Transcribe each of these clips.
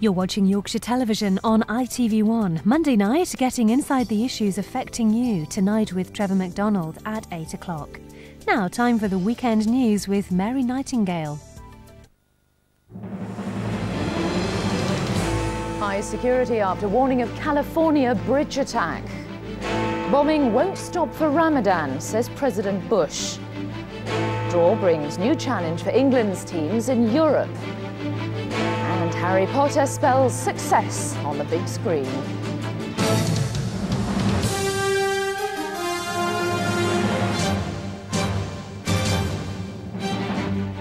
You're watching Yorkshire Television on ITV1. Monday night, getting inside the issues affecting you. Tonight with Trevor McDonald at 8 o'clock. Now, time for the weekend news with Mary Nightingale. High security after warning of California bridge attack. Bombing won't stop for Ramadan, says President Bush. Draw brings new challenge for England's teams in Europe. And Harry Potter spells success on the big screen.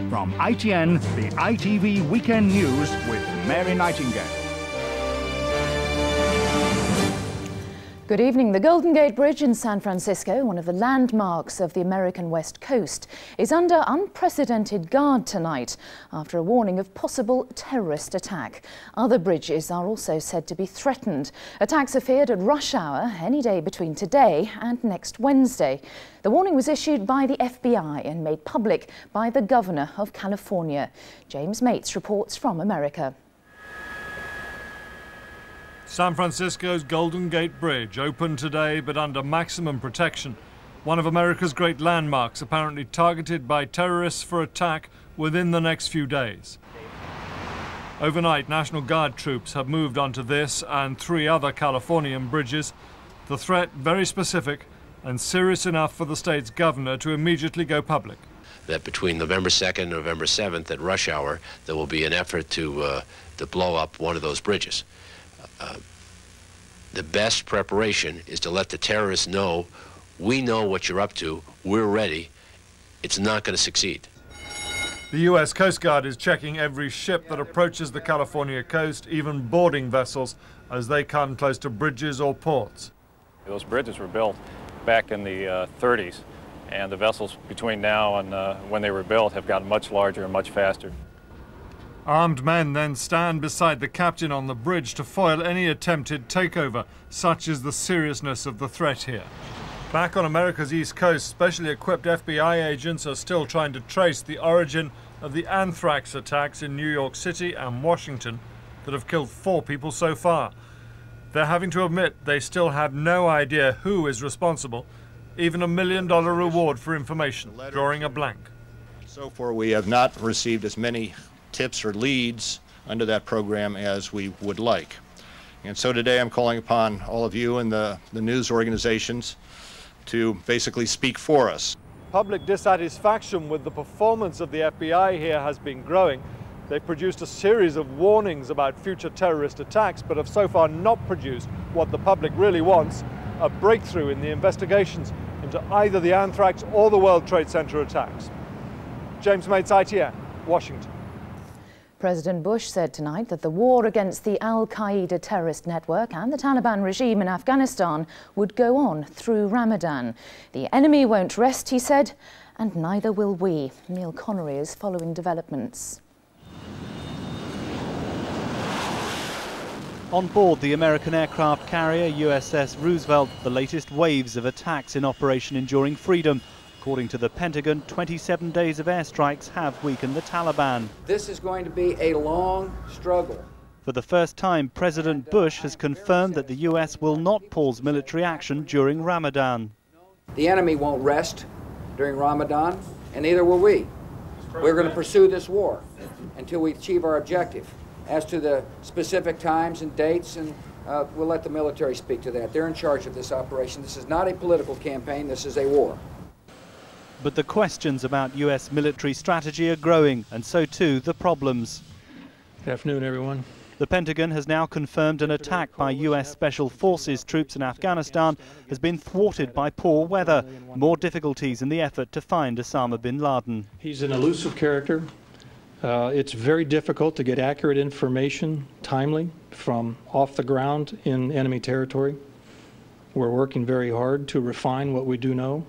From ITN, the ITV Weekend News with Mary Nightingale. Good evening. The Golden Gate Bridge in San Francisco, one of the landmarks of the American West Coast, is under unprecedented guard tonight after a warning of possible terrorist attack. Other bridges are also said to be threatened. Attacks are feared at rush hour any day between today and next Wednesday. The warning was issued by the FBI and made public by the Governor of California. James Mates reports from America. San Francisco's Golden Gate Bridge opened today but under maximum protection. One of America's great landmarks apparently targeted by terrorists for attack within the next few days. Overnight, National Guard troops have moved onto this and 3 other Californian bridges. The threat very specific and serious enough for the state's governor to immediately go public. That between November 2nd and November 7th at rush hour, there will be an effort to blow up one of those bridges. The best preparation is to let the terrorists know, we know what you're up to, we're ready, it's not going to succeed. The U.S. Coast Guard is checking every ship that approaches the California coast, even boarding vessels, as they come close to bridges or ports. Those bridges were built back in the 30s, and the vessels between now and when they were built have gotten much larger and much faster. Armed men then stand beside the captain on the bridge to foil any attempted takeover. Such is the seriousness of the threat here. Back on America's East Coast, specially equipped FBI agents are still trying to trace the origin of the anthrax attacks in New York City and Washington that have killed 4 people so far. They're having to admit they still have no idea who is responsible, even a $1 million reward for information, drawing a blank. So far, we have not received as many tips or leads under that program as we would like. And so today I'm calling upon all of you and the news organizations to basically speak for us. Public dissatisfaction with the performance of the FBI here has been growing. They've produced a series of warnings about future terrorist attacks, but have so far not produced what the public really wants, a breakthrough in the investigations into either the anthrax or the World Trade Center attacks. James Mates, ITN, Washington. President Bush said tonight that the war against the al-Qaeda terrorist network and the Taliban regime in Afghanistan would go on through Ramadan. The enemy won't rest, he said, and neither will we. Neil Connery is following developments. On board the American aircraft carrier USS Roosevelt, the latest waves of attacks in Operation Enduring Freedom. According to the Pentagon, 27 days of airstrikes have weakened the Taliban. This is going to be a long struggle. For the first time, President Bush has confirmed that the US will not pause military action during Ramadan. The enemy won't rest during Ramadan, and neither will we. We're going to pursue this war until we achieve our objective. As to the specific times and dates, and we'll let the military speak to that. They're in charge of this operation. This is not a political campaign. This is a war. But the questions about US military strategy are growing, and so too the problems. Good afternoon, everyone. The Pentagon has now confirmed an attack by US Special Forces troops in Afghanistan has been thwarted by poor weather, more difficulties in the effort to find Osama bin Laden. He's an elusive character. It's very difficult to get accurate information timely from off the ground in enemy territory. We're working very hard to refine what we do know.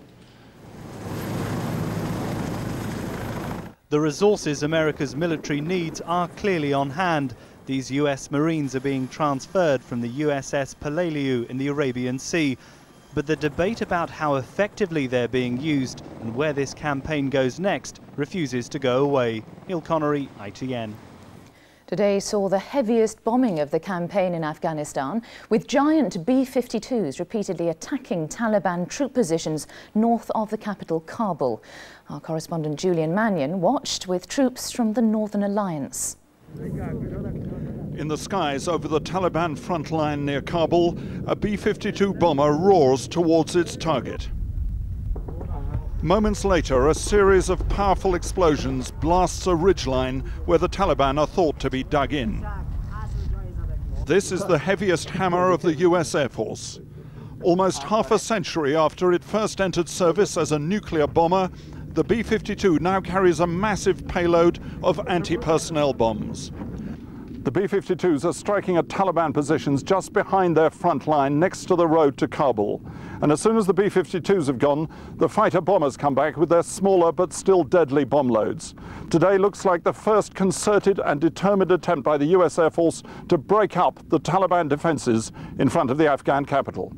The resources America's military needs are clearly on hand. These US Marines are being transferred from the USS Peleliu in the Arabian Sea. But the debate about how effectively they're being used and where this campaign goes next refuses to go away. Neil Connery, ITN. Today saw the heaviest bombing of the campaign in Afghanistan, with giant B-52s repeatedly attacking Taliban troop positions north of the capital, Kabul. Our correspondent Julian Mannion watched with troops from the Northern Alliance. In the skies over the Taliban front line near Kabul, a B-52 bomber roars towards its target. Moments later, a series of powerful explosions blasts a ridgeline where the Taliban are thought to be dug in. This is the heaviest hammer of the US Air Force. Almost half a century after it first entered service as a nuclear bomber, the B-52 now carries a massive payload of anti-personnel bombs. The B-52s are striking at Taliban positions just behind their front line next to the road to Kabul. And as soon as the B-52s have gone, the fighter bombers come back with their smaller but still deadly bomb loads. Today looks like the first concerted and determined attempt by the US Air Force to break up the Taliban defenses in front of the Afghan capital.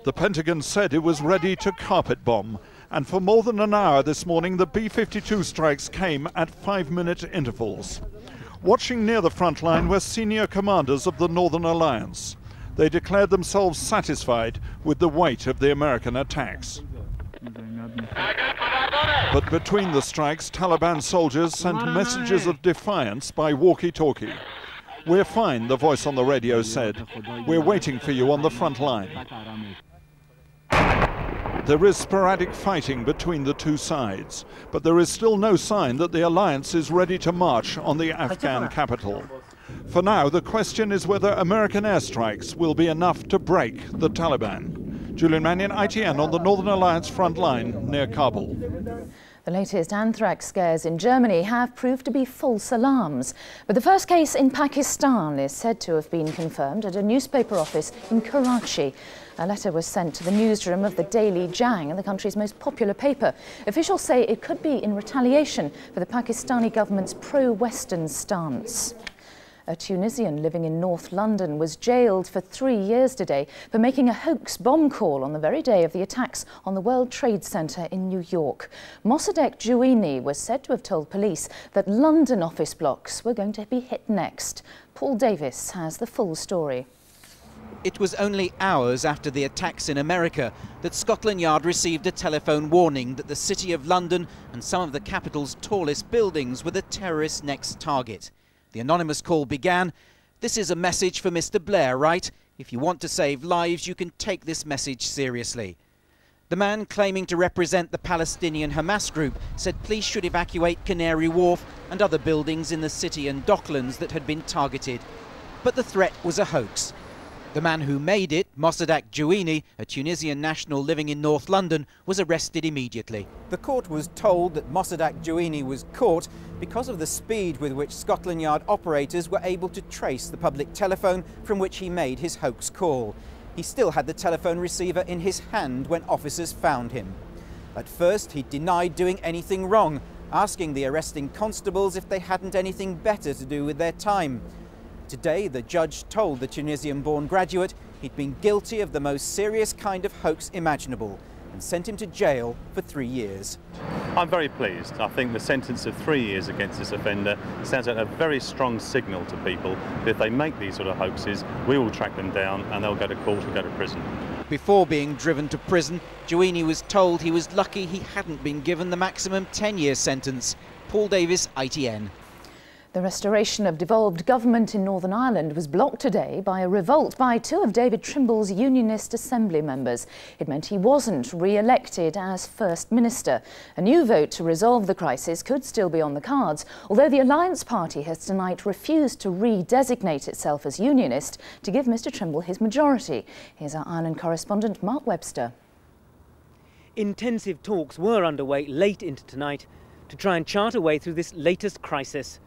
The Pentagon said it was ready to carpet bomb. And for more than an hour this morning, the B-52 strikes came at 5-minute intervals. Watching near the front line were senior commanders of the Northern Alliance. They declared themselves satisfied with the weight of the American attacks. But between the strikes, Taliban soldiers sent messages of defiance by walkie-talkie. "We're fine," the voice on the radio said. "We're waiting for you on the front line." There is sporadic fighting between the two sides, but there is still no sign that the alliance is ready to march on the Afghan capital. For now, the question is whether American airstrikes will be enough to break the Taliban. Julian Mannion, ITN, on the Northern Alliance front line near Kabul. The latest anthrax scares in Germany have proved to be false alarms. But the first case in Pakistan is said to have been confirmed at a newspaper office in Karachi. A letter was sent to the newsroom of the Daily Jang, the country's most popular paper. Officials say it could be in retaliation for the Pakistani government's pro-Western stance. A Tunisian living in North London was jailed for 3 years today for making a hoax bomb call on the very day of the attacks on the World Trade Center in New York. Mossadegh Jouini was said to have told police that London office blocks were going to be hit next. Paul Davis has the full story. It was only hours after the attacks in America that Scotland Yard received a telephone warning that the City of London and some of the capital's tallest buildings were the terrorists' next target. The anonymous call began, "This is a message for Mr. Blair, right? If you want to save lives, you can take this message seriously." The man claiming to represent the Palestinian Hamas group said police should evacuate Canary Wharf and other buildings in the city and Docklands that had been targeted. But the threat was a hoax. The man who made it, Mossadegh Jouini, a Tunisian national living in North London, was arrested immediately. The court was told that Mossadegh Jouini was caught because of the speed with which Scotland Yard operators were able to trace the public telephone from which he made his hoax call. He still had the telephone receiver in his hand when officers found him. At first, he denied doing anything wrong, asking the arresting constables if they hadn't anything better to do with their time. Today, the judge told the Tunisian-born graduate he'd been guilty of the most serious kind of hoax imaginable and sent him to jail for 3 years. I'm very pleased. I think the sentence of 3 years against this offender sends out a very strong signal to people that if they make these sort of hoaxes, we will track them down and they'll go to court and go to prison. Before being driven to prison, Jouini was told he was lucky he hadn't been given the maximum 10-year sentence. Paul Davis, ITN. The restoration of devolved government in Northern Ireland was blocked today by a revolt by 2 of David Trimble's Unionist Assembly members. It meant he wasn't re-elected as First Minister. A new vote to resolve the crisis could still be on the cards, although the Alliance Party has tonight refused to re-designate itself as Unionist to give Mr Trimble his majority. Here's our Ireland correspondent Mark Webster. Intensive talks were underway late into tonight to try and chart a way through this latest crisis.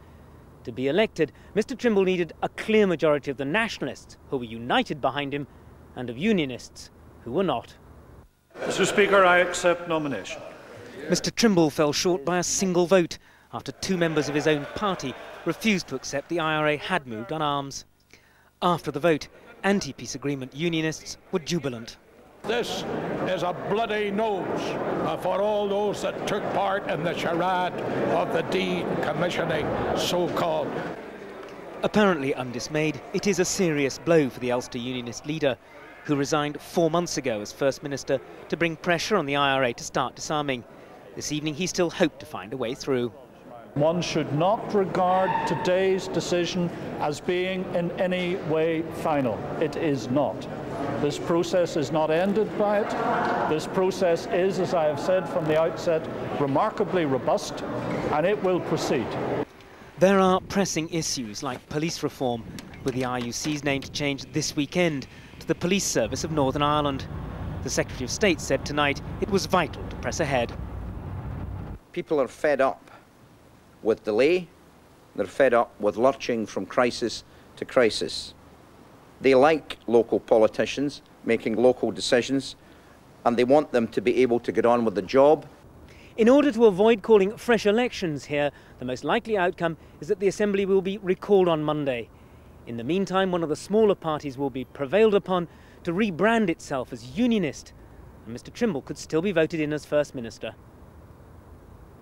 To be elected, Mr Trimble needed a clear majority of the Nationalists, who were united behind him, and of Unionists, who were not. Mr Speaker, I accept nomination. Mr Trimble fell short by a single vote after 2 members of his own party refused to accept the IRA had moved on arms. After the vote, anti-peace agreement Unionists were jubilant. This is a bloody nose for all those that took part in the charade of the decommissioning, so-called. Apparently undismayed, it is a serious blow for the Ulster Unionist leader, who resigned 4 months ago as First Minister to bring pressure on the IRA to start disarming. This evening he still hoped to find a way through. One should not regard today's decision as being in any way final. It is not. This process is not ended by it. This process is, as I have said from the outset, remarkably robust, and it will proceed. There are pressing issues like police reform, with the RUC's name to change this weekend to the Police Service of Northern Ireland. The Secretary of State said tonight it was vital to press ahead. People are fed up with delay. They're fed up with lurching from crisis to crisis. They like local politicians making local decisions, and they want them to be able to get on with the job. In order to avoid calling fresh elections here, the most likely outcome is that the Assembly will be recalled on Monday. In the meantime, one of the smaller parties will be prevailed upon to rebrand itself as Unionist, and Mr Trimble could still be voted in as First Minister.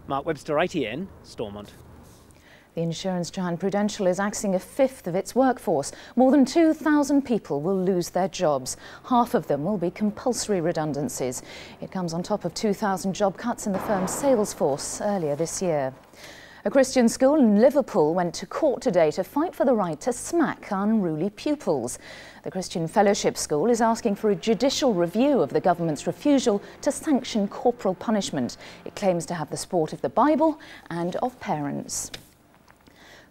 Mark Webster, ITN, Stormont. The insurance giant Prudential is axing a fifth of its workforce. More than 2,000 people will lose their jobs. Half of them will be compulsory redundancies. It comes on top of 2,000 job cuts in the firm's sales force earlier this year. A Christian school in Liverpool went to court today to fight for the right to smack unruly pupils. The Christian Fellowship School is asking for a judicial review of the government's refusal to sanction corporal punishment. It claims to have the support of the Bible and of parents.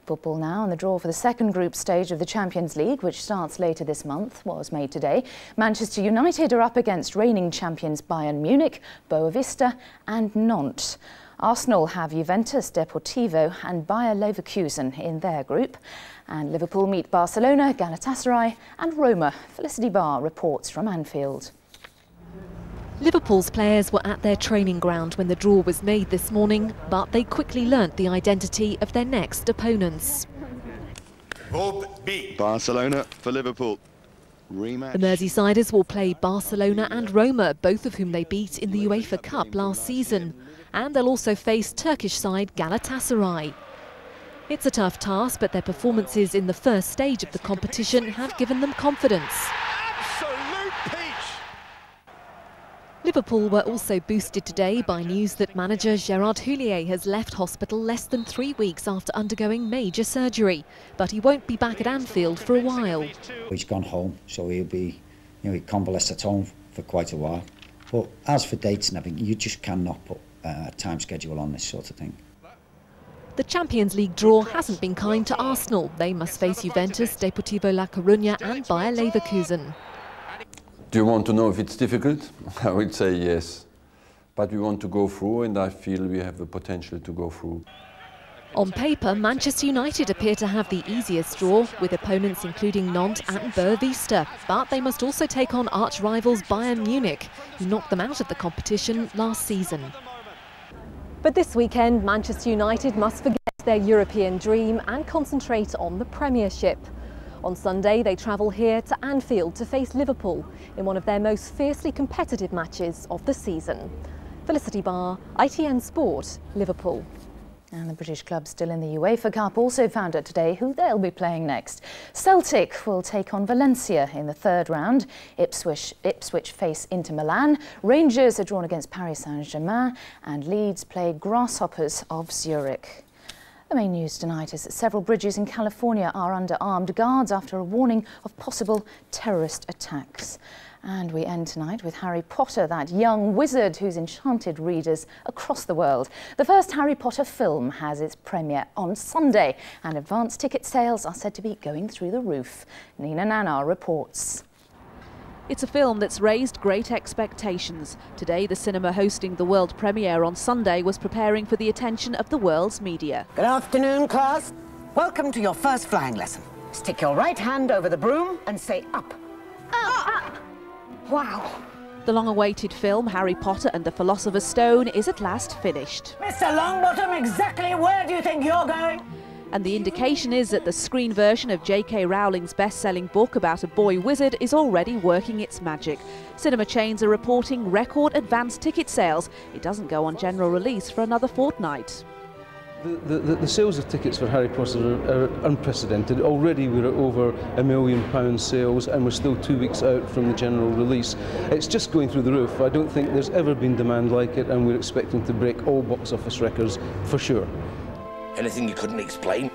Football now, and the draw for the second group stage of the Champions League, which starts later this month, was made today. Manchester United are up against reigning champions Bayern Munich, Boavista and Nantes. Arsenal have Juventus, Deportivo and Bayer Leverkusen in their group. And Liverpool meet Barcelona, Galatasaray and Roma. Felicity Barr reports from Anfield. Liverpool's players were at their training ground when the draw was made this morning, but they quickly learnt the identity of their next opponents. Group B. Barcelona for Liverpool. Rematch. The Merseysiders will play Barcelona and Roma, both of whom they beat in the UEFA Cup last season. And they'll also face Turkish side Galatasaray. It's a tough task, but their performances in the first stage of the competition have given them confidence. Liverpool were also boosted today by news that manager Gerard Houllier has left hospital less than 3 weeks after undergoing major surgery. But he won't be back at Anfield for a while. He's gone home, so he'll be, he convalesced at home for quite a while. But as for dates and everything, you just cannot put a time schedule on this sort of thing. The Champions League draw hasn't been kind to Arsenal. They must face Juventus, Deportivo La Coruña and Bayer Leverkusen. Do you want to know if it's difficult? I would say yes. But we want to go through, and I feel we have the potential to go through. On paper, Manchester United appear to have the easiest draw, with opponents including Nantes and Boavista. But they must also take on arch-rivals Bayern Munich, who knocked them out of the competition last season. But this weekend, Manchester United must forget their European dream and concentrate on the Premiership. On Sunday, they travel here to Anfield to face Liverpool in one of their most fiercely competitive matches of the season. Felicity Barr, ITN Sport, Liverpool. And the British club still in the UEFA Cup also found out today who they'll be playing next. Celtic will take on Valencia in the third round. Ipswich face Inter Milan. Rangers are drawn against Paris Saint-Germain and Leeds play Grasshoppers of Zurich. The main news tonight is that several bridges in California are under armed guards after a warning of possible terrorist attacks. And we end tonight with Harry Potter, that young wizard who's enchanted readers across the world. The first Harry Potter film has its premiere on Sunday, and advance ticket sales are said to be going through the roof. Nina Nanar reports. It's a film that's raised great expectations. Today, the cinema hosting the world premiere on Sunday was preparing for the attention of the world's media. Good afternoon, class. Welcome to your first flying lesson. Stick your right hand over the broom and say up. Up! Wow. The long-awaited film, Harry Potter and the Philosopher's Stone, is at last finished. Mr. Longbottom, exactly where do you think you're going? And the indication is that the screen version of J.K. Rowling's best-selling book about a boy wizard is already working its magic. Cinema chains are reporting record advance ticket sales. It doesn't go on general release for another fortnight. The sales of tickets for Harry Potter are unprecedented. Already we're at over £1 million sales and we're still 2 weeks out from the general release. It's just going through the roof. I don't think there's ever been demand like it, and we're expecting to break all box office records for sure. Anything you couldn't explain?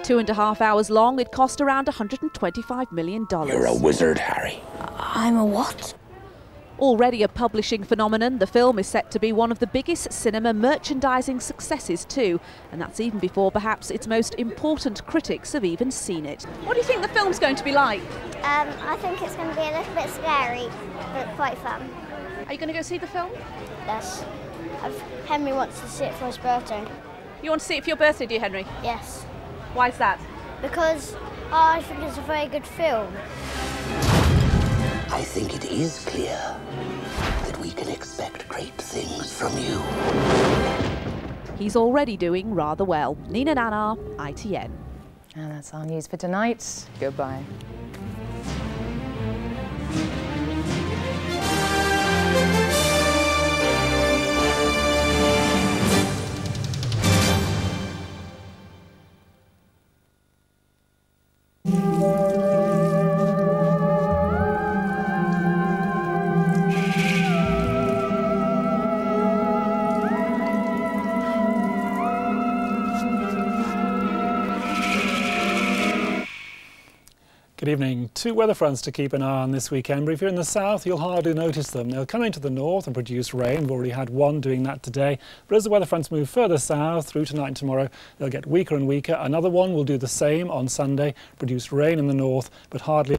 2.5 hours long, it cost around $125 million. You're a wizard, Harry. I'm a what? Already a publishing phenomenon, the film is set to be one of the biggest cinema merchandising successes too, and that's even before perhaps its most important critics have even seen it. What do you think the film's going to be like? I think it's going to be a little bit scary, but quite fun. Are you going to go see the film? Yes. Henry wants to see it for his birthday. You want to see it for your birthday, do you, Henry? Yes. Why's that? Because I think it's a very good film. I think it is clear that we can expect great things from you. He's already doing rather well. Nina Nanar, ITN. And that's our news for tonight. Goodbye. Good evening. 2 weather fronts to keep an eye on this weekend, but if you're in the south, you'll hardly notice them. They'll come into the north and produce rain. We've already had one doing that today. But as the weather fronts move further south through tonight and tomorrow, they'll get weaker and weaker. Another one will do the same on Sunday, produce rain in the north, but hardly